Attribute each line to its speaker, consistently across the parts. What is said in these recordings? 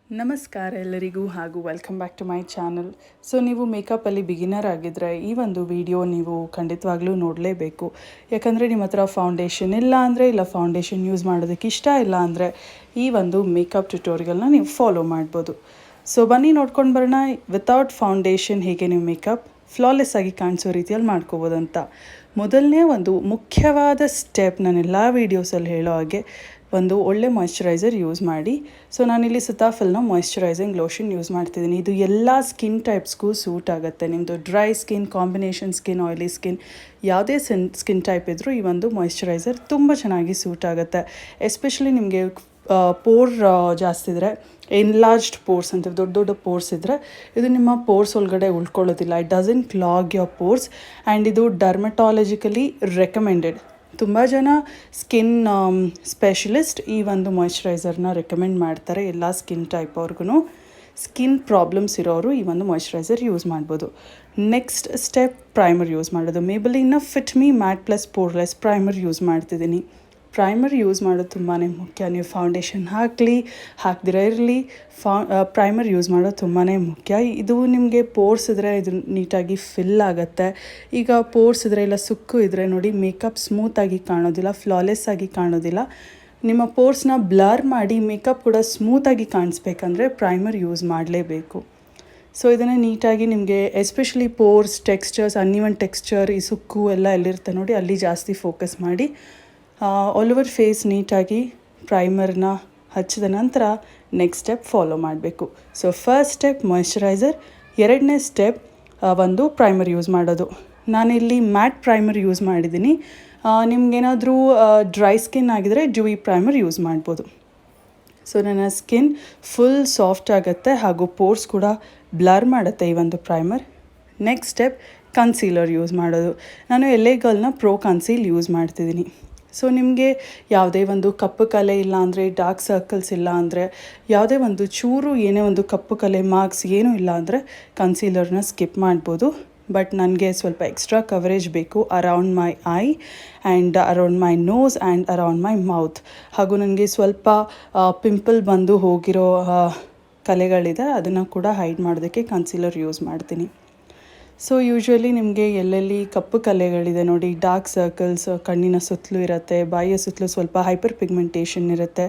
Speaker 1: ನಮಸ್ಕಾರ ಎಲ್ಲರಿಗೂ ಹಾಗೂ welcome back to my channel. So ನೀವು ಮೇಕಪ್ಪಲ್ಲಿ ಬಿಗಿನರ್ ಆಗಿದ್ದರೆ ಈ ಒಂದು ವಿಡಿಯೋ ನೀವು ಖಂಡಿತವಾಗ್ಲೂ ನೋಡಲೇಬೇಕು. ಯಾಕಂದರೆ ನಿಮ್ಮ ಹತ್ರ ಫೌಂಡೇಶನ್ ಇಲ್ಲ ಅಂದರೆ, ಇಲ್ಲ ಫೌಂಡೇಶನ್ ಯೂಸ್ ಮಾಡೋದಕ್ಕೆ ಇಷ್ಟ ಇಲ್ಲ ಅಂದರೆ ಈ ಒಂದು ಮೇಕಪ್ ಟ್ಯುಟೋರಿಯಲ್ನ ನೀವು ಫಾಲೋ ಮಾಡ್ಬೋದು. ಸೊ ಬನ್ನಿ ನೋಡ್ಕೊಂಡು ಬರೋಣ, ವಿತೌಟ್ ಫೌಂಡೇಶನ್ ಹೇಗೆ ನೀವು ಮೇಕಪ್ ಫ್ಲಾಲೆಸ್ ಆಗಿ ಕಾಣಿಸೋ ರೀತಿಯಲ್ಲಿ ಮಾಡ್ಕೋಬೋದಂತ. ಮೊದಲನೇ ಒಂದು ಮುಖ್ಯವಾದ ಸ್ಟೆಪ್, ನಾನು ಎಲ್ಲ ವೀಡಿಯೋಸಲ್ಲಿ ಹೇಳೋ ಹಾಗೆ ಒಂದು ಒಳ್ಳೆ ಮಾಯ್ಶ್ಚರೈಸರ್ ಯೂಸ್ ಮಾಡಿ. ಸೊ ನಾನಿಲ್ಲಿ ಸಿತಾಫಿಲ್ನ ಮಾಯ್ಶ್ಚರೈಸಿಂಗ್ ಲೋಷನ್ ಯೂಸ್ ಮಾಡ್ತಿದ್ದೀನಿ. ಇದು ಎಲ್ಲ ಸ್ಕಿನ್ ಟೈಪ್ಸ್ಗೂ ಸೂಟ್ ಆಗುತ್ತೆ. ನಿಮ್ಮದು dry skin, combination skin, oily skin, ಯಾವುದೇ ಸ್ಕಿನ್ ಟೈಪ್ ಇದ್ದರೂ ಈ ಒಂದು ಮಾಯ್ಶ್ಚರೈಸರ್ ತುಂಬ ಚೆನ್ನಾಗಿ ಸೂಟ್ ಆಗುತ್ತೆ. ಎಸ್ಪೆಷಲಿ ನಿಮಗೆ ಪೋರ್ ಜಾಸ್ತಿ ಇದ್ದರೆ, ಎನ್ಲಾರ್ಜ್ಡ್ ಪೋರ್ಸ್ ಅಂತ ದೊಡ್ಡ ದೊಡ್ಡ ಪೋರ್ಸ್ ಇದ್ದರೆ ಇದು ನಿಮ್ಮ ಪೋರ್ಸ್ ಒಳಗಡೆ ಉಳ್ಕೊಳ್ಳೋದಿಲ್ಲ. It doesn't clog your pores and ಇದು ಡರ್ಮಟಾಲಜಿಕಲಿ ರೆಕಮೆಂಡೆಡ್. ತುಂಬ ಜನ ಸ್ಕಿನ್ ಸ್ಪೆಷಲಿಸ್ಟ್ ಈ ಒಂದು ಮಾಯ್ಶ್ಚರೈಸರ್ನ ರೆಕಮೆಂಡ್ ಮಾಡ್ತಾರೆ. ಎಲ್ಲ ಸ್ಕಿನ್ ಟೈಪ್ ಅವ್ರಿಗೂ, ಸ್ಕಿನ್ ಪ್ರಾಬ್ಲಮ್ಸ್ ಇರೋರು ಈ ಒಂದು ಮಾಯ್ಶ್ಚರೈಸರ್ ಯೂಸ್ ಮಾಡ್ಬೋದು. ನೆಕ್ಸ್ಟ್ ಸ್ಟೆಪ್, ಪ್ರೈಮರ್ ಯೂಸ್ ಮಾಡೋದು. ಮೇಬಲಿನ ಫಿಟ್ ಮಿ ಮ್ಯಾಟ್ ಪ್ಲಸ್ ಪೋರ್ಲೆಸ್ ಪ್ರೈಮರ್ ಯೂಸ್ ಮಾಡ್ತಿದ್ದೀನಿ. ಪ್ರೈಮರ್ ಯೂಸ್ ಮಾಡೋದು ತುಂಬಾ ಮುಖ್ಯ. ನೀವು ಫೌಂಡೇಶನ್ ಹಾಕ್ದಿರ ಇರಲಿ, ಪ್ರೈಮರ್ ಯೂಸ್ ಮಾಡೋದು ತುಂಬಾ ಮುಖ್ಯ. ಇದು ನಿಮಗೆ ಪೋರ್ಸ್ ಇದ್ದರೆ ಇದು ನೀಟಾಗಿ ಫಿಲ್ ಆಗುತ್ತೆ. ಈಗ ಪೋರ್ಸ್ ಇದ್ದರೆ ಇಲ್ಲ ಸುಕ್ಕು ಇದ್ದರೆ ನೋಡಿ, ಮೇಕಪ್ ಸ್ಮೂತಾಗಿ ಕಾಣೋದಿಲ್ಲ, ಫ್ಲಾಲೆಸ್ ಆಗಿ ಕಾಣೋದಿಲ್ಲ. ನಿಮ್ಮ ಪೋರ್ಸ್ನ ಬ್ಲರ್ ಮಾಡಿ ಮೇಕಪ್ ಕೂಡ ಸ್ಮೂತಾಗಿ ಕಾಣಿಸ್ಬೇಕಂದ್ರೆ ಪ್ರೈಮರ್ ಯೂಸ್ ಮಾಡಲೇಬೇಕು. ಸೊ ಇದನ್ನು ನೀಟಾಗಿ ನಿಮಗೆ especially pores, textures, uneven texture, ಈ ಸುಕ್ಕು ಎಲ್ಲ ಎಲ್ಲಿರುತ್ತೆ ನೋಡಿ ಅಲ್ಲಿ ಜಾಸ್ತಿ ಫೋಕಸ್ ಮಾಡಿ ಆಲ್ ಓವರ್ ಫೇಸ್ ನೀಟಾಗಿ ಪ್ರೈಮರ್ನ ಹಚ್ಚಿದ ನಂತರ ನೆಕ್ಸ್ಟ್ ಸ್ಟೆಪ್ ಫಾಲೋ ಮಾಡಬೇಕು. ಸೊ ಫಸ್ಟ್ ಸ್ಟೆಪ್ ಮಾಯ್ಶ್ಚರೈಸರ್, ಎರಡನೇ ಸ್ಟೆಪ್ ಒಂದು ಪ್ರೈಮರ್ ಯೂಸ್ ಮಾಡೋದು. ನಾನಿಲ್ಲಿ ಮ್ಯಾಟ್ ಪ್ರೈಮರ್ ಯೂಸ್ ಮಾಡಿದ್ದೀನಿ. ನಿಮಗೇನಾದರೂ ಡ್ರೈ ಸ್ಕಿನ್ ಆಗಿದರೆ ಡ್ಯೂಯಿ ಪ್ರೈಮರ್ ಯೂಸ್ ಮಾಡ್ಬೋದು. ಸೊ ನನ್ನ ಸ್ಕಿನ್ ಫುಲ್ ಸಾಫ್ಟ್ ಆಗುತ್ತೆ ಹಾಗೂ ಪೋರ್ಸ್ ಕೂಡ ಬ್ಲರ್ ಮಾಡುತ್ತೆ ಈ ಒಂದು primer. Next step concealer use ಮಾಡೋದು. ನಾನು LA ಗರ್ಲ್ನ ಪ್ರೋ ಕನ್ಸೀಲ್ ಯೂಸ್ ಮಾಡ್ತಿದ್ದೀನಿ. ಸೊ ನಿಮಗೆ ಯಾವುದೇ ಒಂದು ಕಪ್ಪು ಕಲೆ ಇಲ್ಲ ಅಂದರೆ, ಡಾರ್ಕ್ ಸರ್ಕಲ್ಸ್ ಇಲ್ಲ ಅಂದರೆ, ಯಾವುದೇ ಒಂದು ಚೂರು ಏನೇ ಒಂದು ಕಪ್ಪು ಕಲೆ ಮಾರ್ಕ್ಸ್ ಏನೂ ಇಲ್ಲ ಅಂದರೆ ಕನ್ಸೀಲರ್ನ ಸ್ಕಿಪ್ ಮಾಡ್ಬೋದು. ಬಟ್ ನನಗೆ ಸ್ವಲ್ಪ ಎಕ್ಸ್ಟ್ರಾ ಕವರೇಜ್ ಬೇಕು around my eye and around my nose and around my mouth. ಹಾಗೂ ನನಗೆ ಸ್ವಲ್ಪ ಪಿಂಪಲ್ ಬಂದು ಹೋಗಿರೋ ಕಲೆಗಳಿದೆ, ಅದನ್ನು ಕೂಡ ಹೈಡ್ ಮಾಡೋದಕ್ಕೆ ಕನ್ಸೀಲರ್ ಯೂಸ್ ಮಾಡ್ತೀನಿ. ಸೊ ಯೂಶ್ವಲಿ ನಿಮಗೆ ಎಲ್ಲೆಲ್ಲಿ ಕಪ್ಪು ಕಲೆಗಳಿದೆ ನೋಡಿ, ಡಾರ್ಕ್ ಸರ್ಕಲ್ಸ್ ಕಣ್ಣಿನ ಸುತ್ತಲೂ ಇರುತ್ತೆ, ಬಾಯಿಯ ಸುತ್ತಲೂ ಸ್ವಲ್ಪ ಹೈಪರ್ ಪಿಗ್ಮೆಂಟೇಷನ್ ಇರುತ್ತೆ,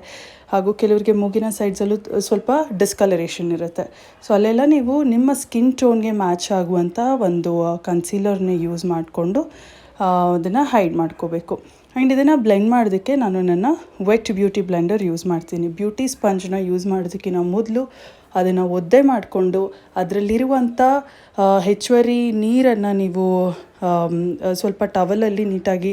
Speaker 1: ಹಾಗೂ ಕೆಲವರಿಗೆ ಮೂಗಿನ ಸೈಡ್ಸಲ್ಲೂ ಸ್ವಲ್ಪ ಡಿಸ್ಕಲರೇಷನ್ ಇರುತ್ತೆ. ಸೊ ಅಲ್ಲೆಲ್ಲ ನೀವು ನಿಮ್ಮ ಸ್ಕಿನ್ ಟೋನ್ಗೆ ಮ್ಯಾಚ್ ಆಗುವಂಥ ಒಂದು ಕನ್ಸೀಲರ್ನ ಯೂಸ್ ಮಾಡಿಕೊಂಡು ಅದನ್ನು ಹೈಡ್ ಮಾಡ್ಕೋಬೇಕು. ಆ್ಯಂಡ್ ಇದನ್ನು ಬ್ಲೆಂಡ್ ಮಾಡೋದಕ್ಕೆ ನಾನು ನನ್ನ ವೆಟ್ ಬ್ಯೂಟಿ ಬ್ಲೆಂಡರ್ ಯೂಸ್ ಮಾಡ್ತೀನಿ. ಬ್ಯೂಟಿ ಸ್ಪಂಜನ್ನ ಯೂಸ್ ಮಾಡೋದಕ್ಕಿಂತ ಮೊದಲು ಅದನ್ನು ಒದ್ದೆ ಮಾಡಿಕೊಂಡು ಅದರಲ್ಲಿರುವಂಥ ಹೆಚ್ಚುವರಿ ನೀರನ್ನು ನೀವು ಸ್ವಲ್ಪ ಟವಲಲ್ಲಿ ನೀಟಾಗಿ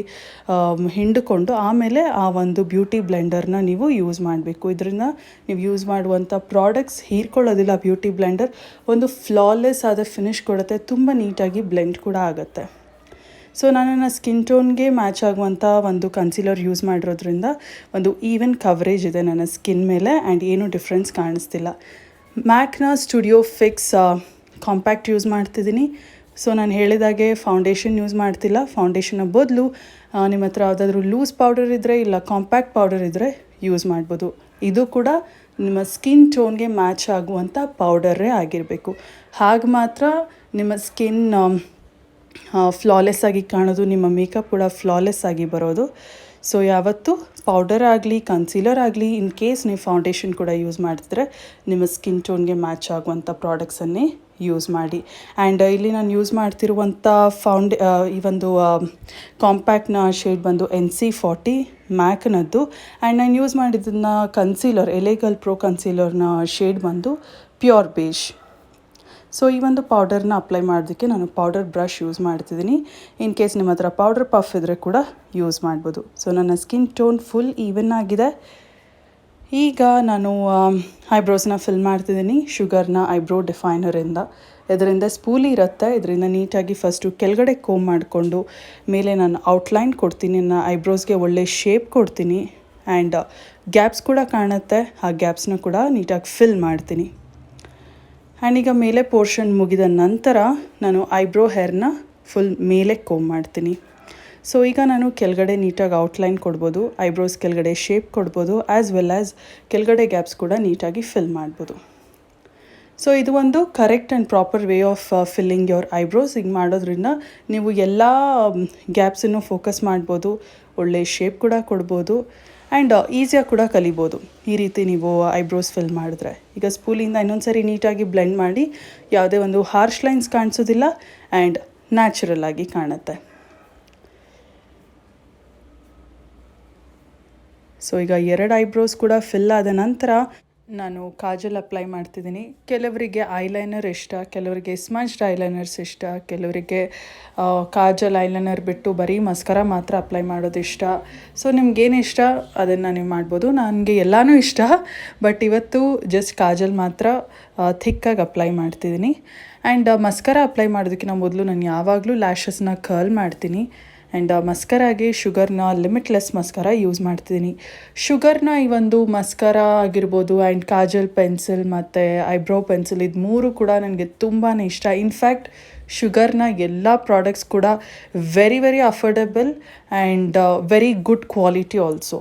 Speaker 1: ಹಿಂಡಿಕೊಂಡು ಆಮೇಲೆ ಆ ಒಂದು ಬ್ಯೂಟಿ ಬ್ಲೆಂಡರ್ನ ನೀವು ಯೂಸ್ ಮಾಡಬೇಕು. ಇದರಿಂದ ನೀವು ಯೂಸ್ ಮಾಡುವಂಥ ಪ್ರಾಡಕ್ಟ್ಸ್ ಹೀರ್ಕೊಳ್ಳೋದಿಲ್ಲ. ಬ್ಯೂಟಿ ಬ್ಲೆಂಡರ್ ಒಂದು ಫ್ಲಾಲೆಸ್ ಆದ ಫಿನಿಶ್ ಕೊಡುತ್ತೆ, ತುಂಬ ನೀಟಾಗಿ ಬ್ಲೆಂಡ್ ಕೂಡ ಆಗುತ್ತೆ. ಸೊ ನಾನು ನನ್ನ ಸ್ಕಿನ್ ಟೋನ್ಗೆ ಮ್ಯಾಚ್ ಆಗುವಂಥ ಒಂದು ಕನ್ಸೀಲರ್ ಯೂಸ್ ಮಾಡಿರೋದ್ರಿಂದ ಒಂದು ಈವನ್ ಕವರೇಜ್ ಇದೆ ನನ್ನ ಸ್ಕಿನ್ ಮೇಲೆ ಆ್ಯಂಡ್ ಏನೂ ಡಿಫ್ರೆನ್ಸ್ ಕಾಣಿಸ್ತಿಲ್ಲ. ಮ್ಯಾಕ್ನ ಸ್ಟುಡಿಯೋ ಫಿಕ್ಸ್ ಕಾಂಪ್ಯಾಕ್ಟ್ ಯೂಸ್ ಮಾಡ್ತಿದ್ದೀನಿ. ಸೊ ನಾನು ಹೇಳಿದಾಗೆ ಫೌಂಡೇಶನ್ ಯೂಸ್ ಮಾಡ್ತಿಲ್ಲ. ಫೌಂಡೇಶನ್ನ ಬದಲು ನಿಮ್ಮ ಹತ್ರ ಯಾವುದಾದ್ರೂ ಲೂಸ್ ಪೌಡರ್ ಇದ್ದರೆ ಇಲ್ಲ ಕಾಂಪ್ಯಾಕ್ಟ್ ಪೌಡರ್ ಇದ್ದರೆ ಯೂಸ್ ಮಾಡ್ಬೋದು. ಇದು ಕೂಡ ನಿಮ್ಮ ಸ್ಕಿನ್ ಟೋನ್ಗೆ ಮ್ಯಾಚ್ ಆಗುವಂಥ ಪೌಡರೇ ಆಗಿರಬೇಕು. ಹಾಗೆ ಮಾತ್ರ ನಿಮ್ಮ ಸ್ಕಿನ್ ಫ್ಲಾಲೆಸ್ ಆಗಿ ಕಾಣೋದು, ನಿಮ್ಮ ಮೇಕಪ್ ಕೂಡ ಫ್ಲಾಲೆಸ್ ಆಗಿ ಬರೋದು. ಸೊ ಯಾವತ್ತೂ ಪೌಡರ್ ಆಗಲಿ ಕನ್ಸೀಲರ್ ಆಗಲಿ, ಇನ್ ಕೇಸ್ ನೀವು ಫೌಂಡೇಶನ್ ಕೂಡ ಯೂಸ್ ಮಾಡ್ತಿದ್ರೆ ನಿಮ್ಮ ಸ್ಕಿನ್ ಟೋನ್ಗೆ ಮ್ಯಾಚ್ ಆಗುವಂಥ ಪ್ರಾಡಕ್ಟ್ಸನ್ನೇ ಯೂಸ್ ಮಾಡಿ. ಆ್ಯಂಡ್ ಇಲ್ಲಿ ನಾನು ಯೂಸ್ ಮಾಡ್ತಿರುವಂಥ ಈ ಒಂದು ಕಾಂಪ್ಯಾಕ್ಟ್ನ ಶೇಡ್ ಬಂದು NC40 ಮ್ಯಾಕ್ನದ್ದು. ಆ್ಯಂಡ್ ನಾನು ಯೂಸ್ ಮಾಡಿದ್ದನ್ನು ಕನ್ಸೀಲರ್ LA ಗರ್ಲ್ ಪ್ರೋ ಕನ್ಸೀಲರ್ನ ಶೇಡ್ ಬಂದು ಪ್ಯೂರ್ ಬೇಜ್. ಸೊ ಈ ಒಂದು ಪೌಡರ್ನ ಅಪ್ಲೈ ಮಾಡೋದಕ್ಕೆ ನಾನು ಪೌಡರ್ ಬ್ರಷ್ ಯೂಸ್ ಮಾಡ್ತಿದ್ದೀನಿ. ಇನ್ ಕೇಸ್ ನಿಮ್ಮ ಹತ್ರ ಪೌಡರ್ ಪಫ್ ಇದ್ದರೆ ಕೂಡ ಯೂಸ್ ಮಾಡ್ಬೋದು. ಸೊ ನನ್ನ ಸ್ಕಿನ್ ಟೋನ್ ಫುಲ್ ಈವನ್ ಆಗಿದೆ. ಈಗ ನಾನು ಐಬ್ರೋಸ್ನ ಫಿಲ್ ಮಾಡ್ತಿದ್ದೀನಿ ಶುಗರ್ನ ಐಬ್ರೋ ಡಿಫೈನರಿಂದ. ಇದರಿಂದ ಸ್ಪೂಲಿ ಇರುತ್ತೆ, ಇದರಿಂದ ನೀಟಾಗಿ ಫಸ್ಟು ಕೆಳಗಡೆ ಕೋಮ್ ಮಾಡಿಕೊಂಡು ಮೇಲೆ ನಾನು ಔಟ್ಲೈನ್ ಕೊಡ್ತೀನಿ, ನನ್ನ ಐಬ್ರೋಸ್ಗೆ ಒಳ್ಳೆ ಶೇಪ್ ಕೊಡ್ತೀನಿ. ಆ್ಯಂಡ್ ಗ್ಯಾಪ್ಸ್ ಕೂಡ ಕಾಣುತ್ತೆ, ಆ ಗ್ಯಾಪ್ಸ್ನ ಕೂಡ ನೀಟಾಗಿ ಫಿಲ್ ಮಾಡ್ತೀನಿ. ಆ್ಯಂಡ್ ಈಗ ಮೇಲೆ ಪೋರ್ಷನ್ ಮುಗಿದ ನಂತರ ನಾನು ಐಬ್ರೋ ಹೇರ್ನ ಫುಲ್ ಮೇಲೆ ಕೋಮ್ ಮಾಡ್ತೀನಿ. ಸೊ ಈಗ ನಾನು ಕೆಳಗಡೆ ನೀಟಾಗಿ ಔಟ್ಲೈನ್ ಕೊಡ್ಬೋದು, ಐಬ್ರೋಸ್ ಕೆಳಗಡೆ ಶೇಪ್ ಕೊಡ್ಬೋದು, ಆ್ಯಸ್ ವೆಲ್ ಆ್ಯಸ್ ಕೆಳಗಡೆ ಗ್ಯಾಪ್ಸ್ ಕೂಡ ನೀಟಾಗಿ ಫಿಲ್ ಮಾಡ್ಬೋದು. ಸೊ ಇದು ಒಂದು correct and proper way of filling your eyebrows. ಹಿಂಗೆ ಮಾಡೋದ್ರಿಂದ ನೀವು ಎಲ್ಲ ಗ್ಯಾಪ್ಸನ್ನು ಫೋಕಸ್ ಮಾಡ್ಬೋದು, ಒಳ್ಳೆ ಶೇಪ್ ಕೂಡ ಕೊಡ್ಬೋದು ಆ್ಯಂಡ್ ಈಸಿಯಾಗಿ ಕೂಡ ಕಲಿಬೋದು ಈ ರೀತಿ ನೀವು ಐಬ್ರೋಸ್ ಫಿಲ್ ಮಾಡಿದ್ರೆ. ಈಗ ಸ್ಪೂಲಿಂದ ಇನ್ನೊಂದು ಸರಿ ನೀಟಾಗಿ ಬ್ಲೆಂಡ್ ಮಾಡಿ, ಯಾವುದೇ ಒಂದು ಹಾರ್ಶ್ ಲೈನ್ಸ್ ಕಾಣಿಸೋದಿಲ್ಲ ಆ್ಯಂಡ್ ನ್ಯಾಚುರಲ್ ಆಗಿ ಕಾಣುತ್ತೆ. ಸೊ ಈಗ 2 ಐಬ್ರೋಸ್ ಕೂಡ ಫಿಲ್ ಆದ ನಂತರ ನಾನು ಕಾಜಲ್ ಅಪ್ಲೈ ಮಾಡ್ತಿದ್ದೀನಿ. ಕೆಲವರಿಗೆ ಐಲೈನರ್ ಇಷ್ಟ, ಕೆಲವರಿಗೆ ಸ್ಮಂಚ್ಡ್ ಐಲೈನರ್ಸ್ ಇಷ್ಟ, ಕೆಲವರಿಗೆ ಕಾಜಲ್ ಐಲೈನರ್ ಬಿಟ್ಟು ಬರೀ ಮಸ್ಕರ ಮಾತ್ರ ಅಪ್ಲೈ ಮಾಡೋದು ಇಷ್ಟ. ಸೊ ನಿಮ್ಗೇನು ಇಷ್ಟ ಅದನ್ನು ನೀವು ಮಾಡ್ಬೋದು. ನನಗೆ ಎಲ್ಲನೂ ಇಷ್ಟ, ಬಟ್ ಇವತ್ತು ಜಸ್ಟ್ ಕಾಜಲ್ ಮಾತ್ರ ಥಿಕ್ಕಾಗಿ ಅಪ್ಲೈ ಮಾಡ್ತಿದ್ದೀನಿ. ಆ್ಯಂಡ್ ಮಸ್ಕರ ಅಪ್ಲೈ ಮಾಡೋದಕ್ಕಿಂತ ಮೊದಲು ನಾನು ಯಾವಾಗಲೂ ಲ್ಯಾಶಸ್ನ ಕರ್ಲ್ ಮಾಡ್ತೀನಿ. ಆ್ಯಂಡ್ ಮಸ್ಕರಾಗೆ ಶುಗರ್ನ ಲಿಮಿಟ್ಲೆಸ್ ಮಸ್ಕರ ಯೂಸ್ ಮಾಡ್ತಿದ್ದೀನಿ. ಶುಗರ್ನ ಈ ಒಂದು ಮಸ್ಕರ ಆಗಿರ್ಬೋದು ಆ್ಯಂಡ್ ಕಾಜಲ್ ಪೆನ್ಸಿಲ್ ಮತ್ತು ಐಬ್ರೋ ಪೆನ್ಸಿಲ್ ಇದು 3 ಕೂಡ ನನಗೆ ತುಂಬಾ ಇಷ್ಟ. ಇನ್ಫ್ಯಾಕ್ಟ್ ಶುಗರ್ನ ಎಲ್ಲ ಪ್ರಾಡಕ್ಟ್ಸ್ ಕೂಡ very very affordable and very good quality also.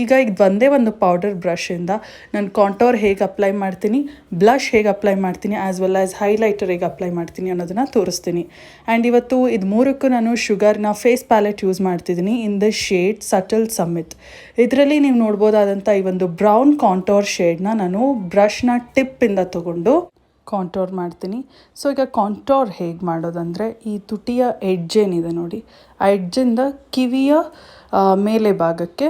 Speaker 1: ಈಗ ಒಂದೇ ಒಂದು ಪೌಡರ್ ಬ್ರಷಿಂದ ನಾನು ಕಾಂಟೋರ್ ಹೇಗೆ ಅಪ್ಲೈ ಮಾಡ್ತೀನಿ, ಬ್ಲಷ್ ಹೇಗೆ ಅಪ್ಲೈ ಮಾಡ್ತೀನಿ, ಆ್ಯಸ್ ವೆಲ್ ಆ್ಯಸ್ ಹೈಲೈಟರ್ ಹೇಗೆ ಅಪ್ಲೈ ಮಾಡ್ತೀನಿ ಅನ್ನೋದನ್ನು ತೋರಿಸ್ತೀನಿ. ಆ್ಯಂಡ್ ಇವತ್ತು ಇದು 3ಕ್ಕೂ ನಾನು ಶುಗರ್ನ ಫೇಸ್ ಪ್ಯಾಲೆಟ್ ಯೂಸ್ ಮಾಡ್ತಿದ್ದೀನಿ ಇನ್ ದ ಶೇಡ್ ಸಟಲ್ ಸಮ್ಮಿತ್. ಇದರಲ್ಲಿ ನೀವು ನೋಡ್ಬೋದಾದಂಥ ಈ ಒಂದು ಬ್ರೌನ್ ಕಾಂಟೋರ್ ಶೇಡ್ನ ನಾನು ಬ್ರಷ್ನ ಟಿಪ್ಪಿಂದ ತೊಗೊಂಡು ಕಾಂಟೋರ್ ಮಾಡ್ತೀನಿ. ಸೊ ಈಗ ಕಾಂಟೋರ್ ಹೇಗೆ ಮಾಡೋದಂದರೆ, ಈ ತುಟಿಯ ಎಡ್ಜ್ ಏನಿದೆ ನೋಡಿ, ಆ ಎಡ್ಜಿಂದ ಕಿವಿಯ ಮೇಲೆ ಭಾಗಕ್ಕೆ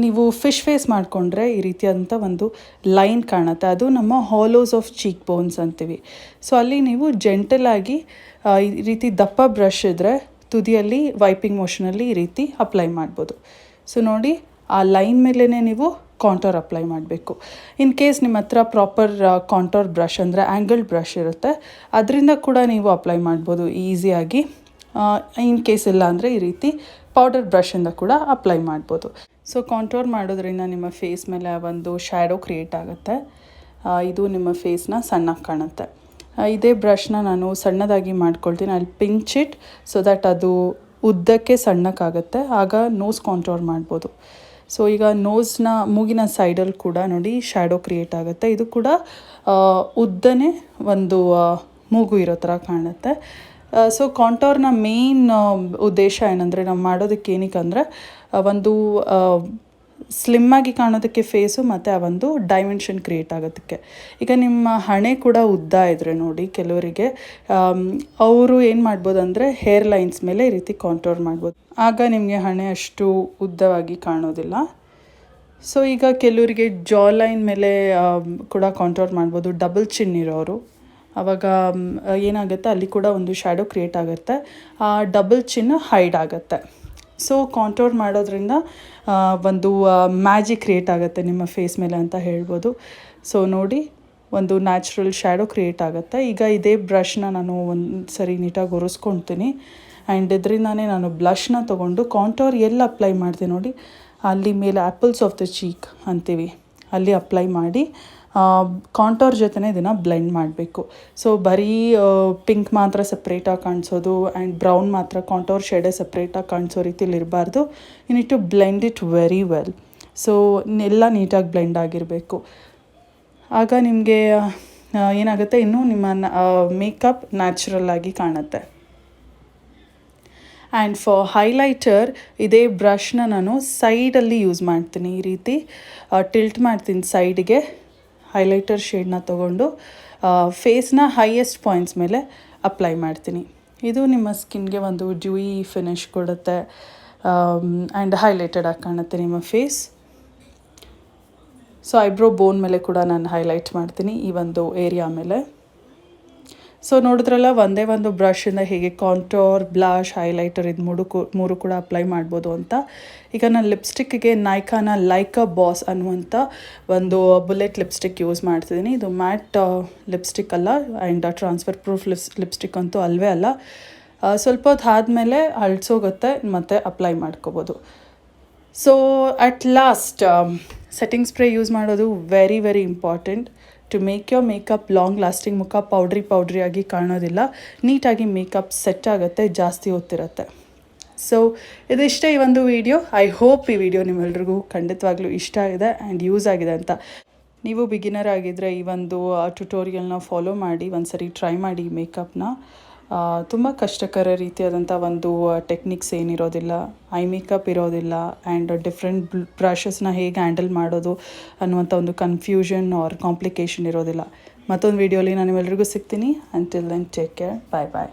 Speaker 1: ನೀವು ಫಿಶ್ ಫೇಸ್ ಮಾಡಿಕೊಂಡ್ರೆ ಈ ರೀತಿಯಾದಂಥ ಒಂದು ಲೈನ್ ಕಾಣುತ್ತೆ. ಅದು ನಮ್ಮ ಹಾಲೋಸ್ ಆಫ್ ಚೀಕ್ ಬೋನ್ಸ್ ಅಂತೀವಿ. ಸೊ ಅಲ್ಲಿ ನೀವು ಜೆಂಟಲಾಗಿ ಈ ರೀತಿ ದಪ್ಪ ಬ್ರಷ್ ಇದ್ದರೆ ತುದಿಯಲ್ಲಿ ವೈಪಿಂಗ್ ಮೋಷನಲ್ಲಿ ಈ ರೀತಿ ಅಪ್ಲೈ ಮಾಡ್ಬೋದು. ಸೊ ನೋಡಿ, ಆ ಲೈನ್ ಮೇಲೇ ನೀವು ಕಾಂಟೋರ್ ಅಪ್ಲೈ ಮಾಡಬೇಕು. ಇನ್ ಕೇಸ್ ನಿಮ್ಮ ಹತ್ರ ಪ್ರಾಪರ್ ಕಾಂಟೋರ್ ಬ್ರಷ್ ಅಂದರೆ ಆ್ಯಂಗಲ್ ಬ್ರಷ್ ಇರುತ್ತೆ, ಅದರಿಂದ ಕೂಡ ನೀವು ಅಪ್ಲೈ ಮಾಡ್ಬೋದು ಈಸಿಯಾಗಿ. ಇನ್ ಕೇಸ್ ಇಲ್ಲ ಅಂದರೆ ಈ ರೀತಿ ಪೌಡರ್ ಬ್ರಷಿಂದ ಕೂಡ ಅಪ್ಲೈ ಮಾಡ್ಬೋದು. ಸೊ ಕಾಂಟೋರ್ ಮಾಡೋದ್ರಿಂದ ನಿಮ್ಮ ಫೇಸ್ ಮೇಲೆ ಒಂದು ಶ್ಯಾಡೋ ಕ್ರಿಯೇಟ್ ಆಗುತ್ತೆ. ಇದು ನಿಮ್ಮ ಫೇಸ್ನ ಸಣ್ಣಗೆ ಕಾಣುತ್ತೆ. ಇದೇ ಬ್ರಷ್ನ ನಾನು ಸಣ್ಣದಾಗಿ ಮಾಡ್ಕೊಳ್ತೀನಿ. ಅಲ್ಲಿ ಪಿಂಚ್ ಇಟ್ ಸೊ ದ್ಯಾಟ್ ಅದು ಉದ್ದಕ್ಕೆ ಸಣ್ಣಕ್ಕಾಗುತ್ತೆ, ಆಗ ನೋಸ್ ಕಾಂಟೋರ್ ಮಾಡ್ಬೋದು. ಸೊ ಈಗ ನೋಸ್ನ ಮೂಗಿನ ಸೈಡಲ್ಲಿ ಕೂಡ ನೋಡಿ ಶ್ಯಾಡೋ ಕ್ರಿಯೇಟ್ ಆಗುತ್ತೆ. ಇದು ಕೂಡ ಉದ್ದನೇ ಒಂದು ಮೂಗು ಇರೋ ಥರ ಕಾಣುತ್ತೆ. ಸೊ ಕಾಂಟೋರ್ನ ಮೇನ್ ಉದ್ದೇಶ ಏನಂದರೆ, ನಾವು ಮಾಡೋದಕ್ಕೆ ಏನಕ್ಕೆ ಅಂದರೆ ಒಂದು ಸ್ಲಿಮ್ಮಾಗಿ ಕಾಣೋದಕ್ಕೆ ಫೇಸು ಮತ್ತು ಆ ಒಂದು ಡೈಮೆನ್ಷನ್ ಕ್ರಿಯೇಟ್ ಆಗೋದಕ್ಕೆ. ಈಗ ನಿಮ್ಮ ಹಣೆ ಕೂಡ ಉದ್ದ ಇದ್ದರೆ ನೋಡಿ, ಕೆಲವರಿಗೆ ಅವರು ಏನು ಮಾಡ್ಬೋದು ಅಂದರೆ ಹೇರ್ ಲೈನ್ಸ್ ಮೇಲೆ ಈ ರೀತಿ ಕಾಂಟೋರ್ ಮಾಡ್ಬೋದು, ಆಗ ನಿಮಗೆ ಹಣೆ ಅಷ್ಟು ಉದ್ದವಾಗಿ ಕಾಣೋದಿಲ್ಲ. ಸೊ ಈಗ ಕೆಲವರಿಗೆ ಜಾ ಲೈನ್ ಮೇಲೆ ಕೂಡ ಕಾಂಟೋರ್ ಮಾಡ್ಬೋದು, ಡಬಲ್ ಚಿನ್ ಇರೋರು. ಆವಾಗ ಏನಾಗುತ್ತೆ, ಅಲ್ಲಿ ಕೂಡ ಒಂದು ಶ್ಯಾಡೋ ಕ್ರಿಯೇಟ್ ಆಗುತ್ತೆ, ಆ ಡಬಲ್ ಚಿನ್ ಹೈಡ್ ಆಗುತ್ತೆ. ಸೊ ಕಾಂಟೋರ್ ಮಾಡೋದ್ರಿಂದ ಒಂದು ಮ್ಯಾಜಿಕ್ ಕ್ರಿಯೇಟ್ ಆಗುತ್ತೆ ನಿಮ್ಮ ಫೇಸ್ ಮೇಲೆ ಅಂತ ಹೇಳ್ಬೋದು. ಸೊ ನೋಡಿ, ಒಂದು ನ್ಯಾಚುರಲ್ ಶ್ಯಾಡೋ ಕ್ರಿಯೇಟ್ ಆಗುತ್ತೆ. ಈಗ ಇದೇ ಬ್ರಷ್ನ ನಾನು ಒಂದು ಸರಿ ನೀಟಾಗಿ ಒರೆಸ್ಕೊಳ್ತೀನಿ. ಆ್ಯಂಡ್ ಇದರಿಂದಾನೇ ನಾನು ಬ್ಲಷ್ನ ತೊಗೊಂಡು ಕಾಂಟೋರ್ ಎಲ್ಲಿ ಅಪ್ಲೈ ಮಾಡ್ತೀನಿ ನೋಡಿ, ಅಲ್ಲಿ ಮೇಲೆ ಆ್ಯಪಲ್ಸ್ ಆಫ್ ದ ಚೀಕ್ ಅಂತೀವಿ, ಅಲ್ಲಿ ಅಪ್ಲೈ ಮಾಡಿ ಕಾಂಟೋರ್ ಜೊತೆನೇ ಇದನ್ನು ಬ್ಲೆಂಡ್ ಮಾಡಬೇಕು. ಸೊ ಬರೀ ಪಿಂಕ್ ಮಾತ್ರ ಸಪ್ರೇಟಾಗಿ ಕಾಣಿಸೋದು ಆ್ಯಂಡ್ ಬ್ರೌನ್ ಮಾತ್ರ ಕಾಂಟೋರ್ ಶೇಡೇ ಸಪ್ರೇಟಾಗಿ ಕಾಣಿಸೋ ರೀತಿಲಿ ಇರಬಾರ್ದು. You need to blend it very well. So ಎಲ್ಲ ನೀಟಾಗಿ ಬ್ಲೆಂಡ್ ಆಗಿರಬೇಕು. ಆಗ ನಿಮಗೆ ಏನಾಗುತ್ತೆ, ಇನ್ನೂ ನಿಮ್ಮ ಮೇಕಪ್ ನ್ಯಾಚುರಲ್ ಆಗಿ ಕಾಣುತ್ತೆ. ಆ್ಯಂಡ್ ಫಾರ್ ಹೈಲೈಟರ್ ಇದೇ ಬ್ರಷ್ನ ನಾನು ಸೈಡಲ್ಲಿ ಯೂಸ್ ಮಾಡ್ತೀನಿ. ಈ ರೀತಿ ಟಿಲ್ಟ್ ಮಾಡ್ತೀನಿ ಸೈಡಿಗೆ, ಹೈಲೈಟರ್ ಶೇಡ್ನ ತೊಗೊಂಡು ಫೇಸ್ನ ಹೈಯೆಸ್ಟ್ ಪಾಯಿಂಟ್ಸ್ ಮೇಲೆ ಅಪ್ಲೈ ಮಾಡ್ತೀನಿ. ಇದು ನಿಮ್ಮ ಸ್ಕಿನ್ಗೆ ಒಂದು ಡ್ಯೂಯಿ ಫಿನಿಶ್ ಕೊಡುತ್ತೆ ಆ್ಯಂಡ್ ಹೈಲೈಟೆಡ್ ಆಗಿ ಕಾಣುತ್ತೆ ನಿಮ್ಮ ಫೇಸ್. ಸೊ ಐಬ್ರೋ ಬೋನ್ ಮೇಲೆ ಕೂಡ ನಾನು ಹೈಲೈಟ್ ಮಾಡ್ತೀನಿ, ಈ ಒಂದು ಏರಿಯಾ ಮೇಲೆ. ಸೊ ನೋಡಿದ್ರಲ್ಲ, ಒಂದೇ ಒಂದು ಬ್ರಷಿಂದ ಹೇಗೆ ಕಾಂಟೋರ್, ಬ್ಲಷ್, ಹೈಲೈಟರ್ ಇದು ಮೂರು ಕೂಡ ಅಪ್ಲೈ ಮಾಡ್ಬೋದು ಅಂತ. ಈಗ ನಾನು ಲಿಪ್ಸ್ಟಿಕ್ಕಿಗೆ ನೈಕಾನ ಲೈಕಾ ಬಾಸ್ ಅನ್ನುವಂಥ ಒಂದು ಬುಲೆಟ್ ಲಿಪ್ಸ್ಟಿಕ್ ಯೂಸ್ ಮಾಡ್ತಿದ್ದೀನಿ. ಇದು ಮ್ಯಾಟ್ ಲಿಪ್ಸ್ಟಿಕ್ ಅಲ್ಲ ಆ್ಯಂಡ್ ಟ್ರಾನ್ಸ್ಫರ್ ಪ್ರೂಫ್ ಲಿಪ್ಸ್ಟಿಕ್ ಅಂತೂ ಅಲ್ಲವೇ ಅಲ್ಲ. ಸ್ವಲ್ಪ ಹೊತ್ತು ಆದಮೇಲೆ ಅಳಿಸೋಗುತ್ತೆ ಮತ್ತು ಅಪ್ಲೈ ಮಾಡ್ಕೋಬೋದು. So at last setting spray use ಮಾಡೋದು very very important to make your makeup long lasting. ಮುಖ ಪೌಡ್ರಿ ಆಗಿ ಕಾಣೋದಿಲ್ಲ, ನೀಟಾಗಿ ಮೇಕಪ್ ಸೆಟ್ ಆಗುತ್ತೆ, ಜಾಸ್ತಿ ಹೊತ್ತಿರುತ್ತೆ. ಸೊ ಇದಿಷ್ಟೇ ಈ ಒಂದು ವಿಡಿಯೋ. ಐ ಹೋಪ್ ಈ ವಿಡಿಯೋ ನಿಮ್ಮೆಲ್ರಿಗೂ ಖಂಡಿತವಾಗ್ಲೂ ಇಷ್ಟ ಆಗಿದೆ ಆ್ಯಂಡ್ ಯೂಸ್ ಆಗಿದೆ ಅಂತ. ನೀವು ಬಿಗಿನರ್ ಆಗಿದ್ದರೆ ಈ ಒಂದು ಟ್ಯುಟೋರಿಯಲ್ನ ಫಾಲೋ ಮಾಡಿ ಒಂದ್ಸರಿ ಟ್ರೈ ಮಾಡಿ ಮೇಕಪ್ನ. ತುಂಬ ಕಷ್ಟಕರ ರೀತಿಯಾದಂಥ ಒಂದು ಟೆಕ್ನಿಕ್ಸ್ ಏನಿರೋದಿಲ್ಲ, ಐ ಮೇಕಪ್ ಇರೋದಿಲ್ಲ ಆ್ಯಂಡ್ ಡಿಫ್ರೆಂಟ್ ಬ್ರಷಸ್ನ ಹೇಗೆ ಹ್ಯಾಂಡಲ್ ಮಾಡೋದು ಅನ್ನುವಂಥ ಒಂದು ಕನ್ಫ್ಯೂಷನ್ ಆರ್ ಕಾಂಪ್ಲಿಕೇಶನ್ ಇರೋದಿಲ್ಲ. ಮತ್ತೊಂದು ವೀಡಿಯೋಲಿ ನಾನು ನಿಮ್ಮೆಲ್ಲರಿಗೂ ಸಿಗ್ತೀನಿ. ಅಂಟಿಲ್ ದೆನ್ ಟೇಕ್ ಕೇರ್, ಬಾಯ್ ಬಾಯ್.